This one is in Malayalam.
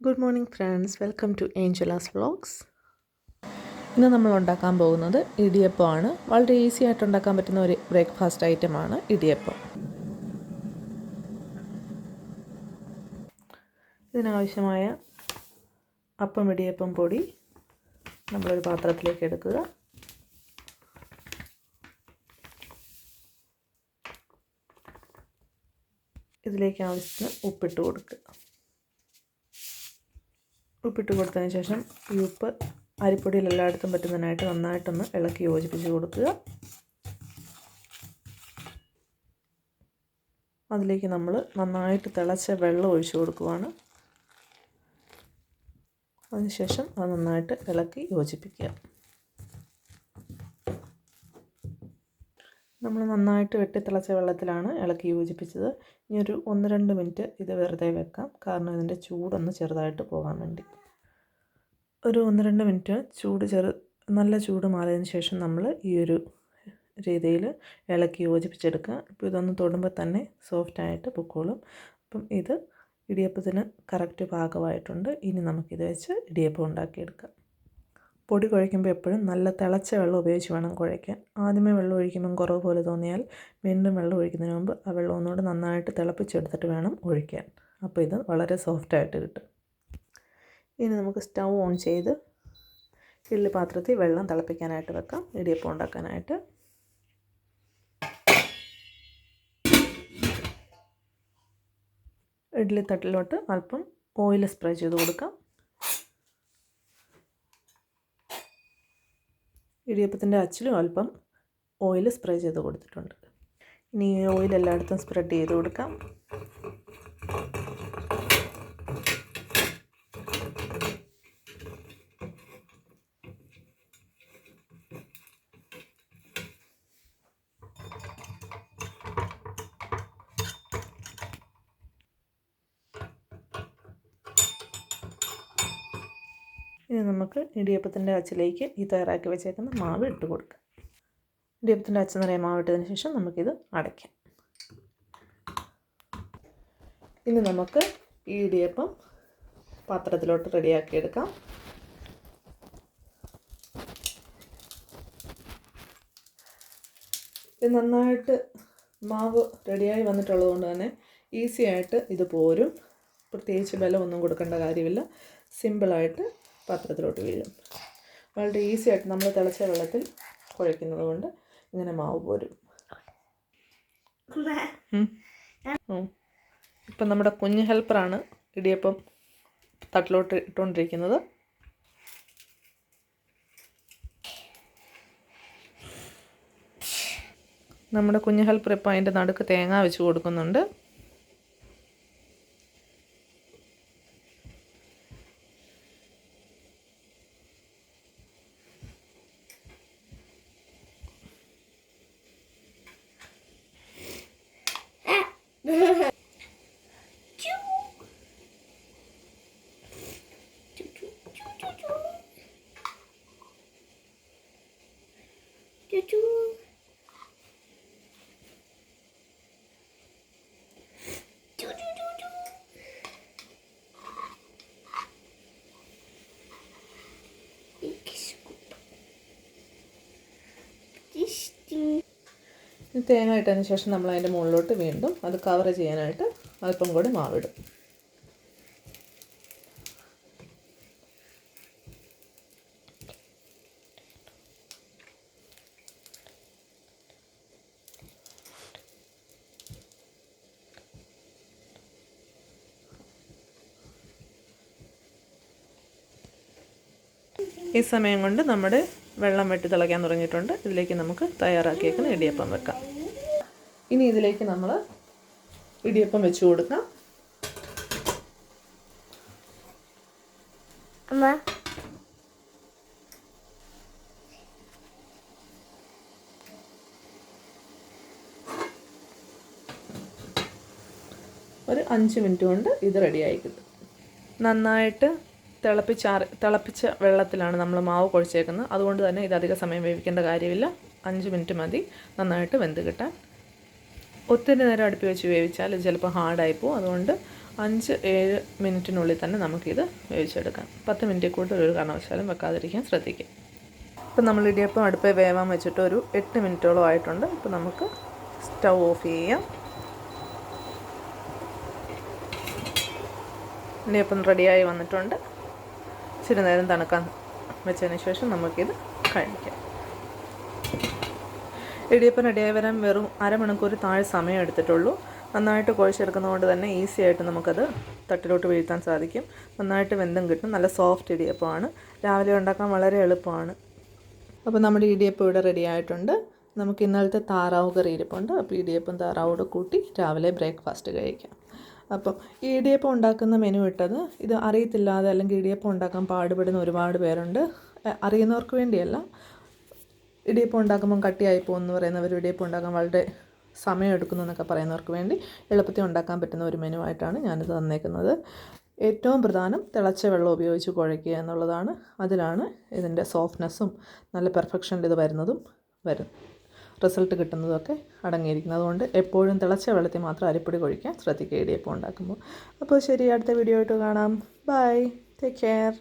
Good morning friends, welcome to Angela's vlogs. ഇന്ന് നമ്മൾ ഉണ്ടാക്കാൻ പോകുന്നത് ഇടിയപ്പമാണ്. വളരെ ഈസി ആയിട്ട് ഉണ്ടാക്കാൻ പറ്റുന്ന ഒരു ബ്രേക്ക്ഫാസ്റ്റ് ഐറ്റമാണ് ഇടിയപ്പം. ഇതിനാവശ്യമായ അപ്പം ഇടിയപ്പം പൊടി നമ്മളൊരു പാത്രത്തിലേക്ക് എടുക്കുക. ഇതിലേക്ക് ആവശ്യത്തിന് ഉപ്പിട്ട് കൊടുക്കുക. ഉപ്പിട്ട് കൊടുത്തതിന് ശേഷം ഈ ഉപ്പ് അരിപ്പൊടിയിൽ എല്ലായിടത്തും പറ്റുന്നതിനായിട്ട് നന്നായിട്ടൊന്ന് ഇളക്കി യോജിപ്പിച്ച് കൊടുക്കുക. അതിലേക്ക് നമ്മൾ നന്നായിട്ട് തിളച്ച വെള്ളം ഒഴിച്ചു കൊടുക്കുകയാണ്. അതിനുശേഷം അത് നന്നായിട്ട് ഇളക്കി യോജിപ്പിക്കുക. നമ്മൾ നന്നായിട്ട് വെട്ടിത്തിളച്ച വെള്ളത്തിലാണ് ഇളക്കി യോജിപ്പിച്ചത്. ഇനി ഒരു 1-2 മിനിറ്റ് ഇത് വെറുതെ വെക്കാം, കാരണം ഇതിൻ്റെ ചൂടൊന്ന് ചെറുതായിട്ട് പോകാൻ വേണ്ടി. ഒരു 1-2 മിനിറ്റ് നല്ല ചൂട് മാറിയതിന് ശേഷം നമ്മൾ ഈ ഒരു രീതിയിൽ ഇളക്കി യോജിപ്പിച്ചെടുക്കുക. ഇപ്പോൾ ഇതൊന്ന് തൊടുമ്പോൾ തന്നെ സോഫ്റ്റായിട്ട് പൊക്കോളും. അപ്പം ഇത് ഇടിയപ്പത്തിന് കറക്റ്റ് പാകമായിട്ടുണ്ട്. ഇനി നമുക്കിത് വെച്ച് ഇടിയപ്പം ഉണ്ടാക്കിയെടുക്കാം. പൊടി കുഴയ്ക്കുമ്പോൾ എപ്പോഴും നല്ല തിളച്ച വെള്ളം ഉപയോഗിച്ച് വേണം കുഴയ്ക്കാൻ. ആദ്യമേ വെള്ളം ഒഴിക്കുമ്പം കുറവ് പോലെ തോന്നിയാൽ വീണ്ടും വെള്ളം ഒഴിക്കുന്നതിന് മുമ്പ് ആ വെള്ളം ഒന്നുകൂടെ നന്നായിട്ട് തിളപ്പിച്ചെടുത്തിട്ട് വേണം ഒഴിക്കാൻ. അപ്പോൾ ഇത് വളരെ സോഫ്റ്റായിട്ട് കിട്ടും. ഇനി നമുക്ക് സ്റ്റൗ ഓൺ ചെയ്ത് ഇഡ്ഡലി പാത്രത്തിൽ വെള്ളം തിളപ്പിക്കാനായിട്ട് വെക്കാം, ഇടിയപ്പം ഉണ്ടാക്കാനായിട്ട്. ഇഡ്ഡലി തട്ടിലോട്ട് അല്പം ഓയിൽ സ്പ്രേ ചെയ്ത് കൊടുക്കാം. ഇടിയപ്പത്തിൻ്റെ അച്ചിലും അല്പം ഓയിൽ സ്പ്രേ ചെയ്ത് കൊടുത്തിട്ടുണ്ട്. ഇനി ഈ ഓയിൽ എല്ലായിടത്തും സ്പ്രെഡ് ചെയ്ത് കൊടുക്കാം. ഇനി നമുക്ക് ഇടിയപ്പത്തിൻ്റെ അച്ചിലേക്ക് ഈ തയ്യാറാക്കി വെച്ചേക്കുന്ന മാവ് ഇട്ട് കൊടുക്കാം. ഇടിയപ്പത്തിൻ്റെ അച്ച് നിറയെ മാവ് ഇട്ടതിന് ശേഷം നമുക്കിത് അടയ്ക്കാം. ഇനി നമുക്ക് ഈ ഇടിയപ്പം പാത്രത്തിലോട്ട് റെഡിയാക്കിയെടുക്കാം. ഇത് നന്നായിട്ട് മാവ് റെഡിയായി വന്നിട്ടുള്ളത് കൊണ്ട് തന്നെ ഈസി ആയിട്ട് ഇത് പോരും. പ്രത്യേകിച്ച് ബലമൊന്നും കൊടുക്കേണ്ട കാര്യമില്ല. സിമ്പിളായിട്ട് പാത്രത്തിലോട്ട് വീഴും. വളരെ ഈസി ആയിട്ട് നമ്മൾ തിളച്ച വെള്ളത്തിൽ കുഴയ്ക്കുന്നത് കൊണ്ട് ഇങ്ങനെ മാവ് പോരും. ഇപ്പം നമ്മുടെ കുഞ്ഞ് ഹെൽപ്പറാണ് ഇടിയപ്പം തട്ടിലോട്ട് ഇട്ടുകൊണ്ടിരിക്കുന്നത്. നമ്മുടെ കുഞ്ഞ് ഹെൽപ്പർ ഇപ്പം അതിൻ്റെ നടുക്ക് തേങ്ങ വെച്ച് കൊടുക്കുന്നുണ്ട്. തേങ്ങ ഇട്ടതിന് ശേഷം നമ്മൾ അതിൻ്റെ മുകളിലോട്ട് വീണ്ടും അത് കവർ ചെയ്യാനായിട്ട് അല്പം കൂടി മാവിടും. ഈ സമയം കൊണ്ട് നമ്മുടെ വെള്ളം വെട്ടി തിളയ്ക്കാൻ തുടങ്ങിയിട്ടുണ്ട്. ഇതിലേക്ക് നമുക്ക് തയ്യാറാക്കിയേക്കുന്ന ഇടിയപ്പം വെക്കാം. ഇനി ഇതിലേക്ക് നമ്മൾ ഇടിയപ്പം വെച്ച് കൊടുക്കാം. ഒരു 5 മിനിറ്റ് കൊണ്ട് ഇത് റെഡിയായി കിട്ടും. നന്നായിട്ട് തിളപ്പിച്ച വെള്ളത്തിലാണ് നമ്മൾ മാവ് കുഴച്ചേക്കുന്നത്. അതുകൊണ്ട് തന്നെ ഇത് അധിക സമയം വേവിക്കേണ്ട കാര്യമില്ല. 5 മിനിറ്റ് മതി നന്നായിട്ട് വെന്ത് കിട്ടാൻ. ഒത്തിരി നേരം അടുപ്പി വെച്ച് വേവിച്ചാൽ ഇത് ചിലപ്പോൾ ഹാർഡായി പോകും. അതുകൊണ്ട് 5-7 മിനിറ്റിനുള്ളിൽ തന്നെ നമുക്കിത് വേവിച്ചെടുക്കാം. 10 മിനിറ്റിൽ കൂടുതൽ ഒരു കാരണവശാലും വെക്കാതിരിക്കാൻ ശ്രദ്ധിക്കുക. ഇപ്പം നമ്മൾ ഇടിയപ്പം അടുപ്പിൽ വേവാൻ വെച്ചിട്ട് ഒരു 8 മിനിറ്റോളം ആയിട്ടുണ്ട്. ഇപ്പോൾ നമുക്ക് സ്റ്റൗ ഓഫ് ചെയ്യാം. ഇടിയപ്പം റെഡിയായി വന്നിട്ടുണ്ട്. ഇച്ചിരി നേരം തണുക്കാൻ വെച്ചതിന് ശേഷം നമുക്കിത് കഴിക്കാം. ഇടിയപ്പം റെഡിയായി വരാൻ വെറും അരമണിക്കൂർ താഴെ സമയം എടുത്തിട്ടുള്ളൂ. നന്നായിട്ട് കുഴച്ചെടുക്കുന്നതുകൊണ്ട് തന്നെ ഈസി ആയിട്ട് നമുക്കത് തട്ടിലോട്ട് വീഴ്ത്താൻ സാധിക്കും. നന്നായിട്ട് വെന്തും കിട്ടും. നല്ല സോഫ്റ്റ് ഇടിയപ്പമാണ്. രാവിലെ ഉണ്ടാക്കാൻ വളരെ എളുപ്പമാണ്. അപ്പോൾ നമ്മുടെ ഇടിയപ്പം ഇവിടെ റെഡി ആയിട്ടുണ്ട്. നമുക്ക് ഇന്നലത്തെ താറാവ് കറി ഇരിപ്പുണ്ട്. അപ്പോൾ ഇടിയപ്പം താറാവോട് കൂട്ടി രാവിലെ ബ്രേക്ക്ഫാസ്റ്റ് കഴിക്കാം. അപ്പം ഈ ഇടിയപ്പം ഉണ്ടാക്കുന്ന മെനു ഇട്ടത് ഇത് അറിയത്തില്ലാതെ അല്ലെങ്കിൽ ഇടിയപ്പം ഉണ്ടാക്കാൻ പാടുപെടുന്ന ഒരുപാട് പേരുണ്ട്. അറിയുന്നവർക്ക് വേണ്ടിയല്ല, ഇടിയപ്പം ഉണ്ടാക്കുമ്പം കട്ടിയായി പോകുമെന്ന് പറയുന്നവർ, ഇടിയപ്പം ഉണ്ടാക്കാൻ വളരെ സമയമെടുക്കുന്നു എന്നൊക്കെ പറയുന്നവർക്ക് വേണ്ടി എളുപ്പത്തിൽ ഉണ്ടാക്കാൻ പറ്റുന്ന ഒരു മെനു ആയിട്ടാണ് ഞാനിത് തന്നേക്കുന്നത്. ഏറ്റവും പ്രധാനം തിളച്ച വെള്ളം ഉപയോഗിച്ച് കുഴയ്ക്കുക എന്നുള്ളതാണ്. അതിലാണ് ഇതിൻ്റെ സോഫ്റ്റ്നെസ്സും നല്ല പെർഫെക്ഷനിൽ ഇത് റിസൾട്ട് കിട്ടുന്നതൊക്കെ അടങ്ങിയിരിക്കുന്നത്. അതുകൊണ്ട് എപ്പോഴും തിളച്ച വെള്ളത്തിൽ മാത്രം അരിപ്പൊടി കുഴിക്കാൻ ശ്രദ്ധിക്കുക ഇടിയപ്പം ഉണ്ടാക്കുമ്പോൾ. അപ്പോൾ ശരി, അടുത്ത വീഡിയോ ആയിട്ട് കാണാം. Bye, take care.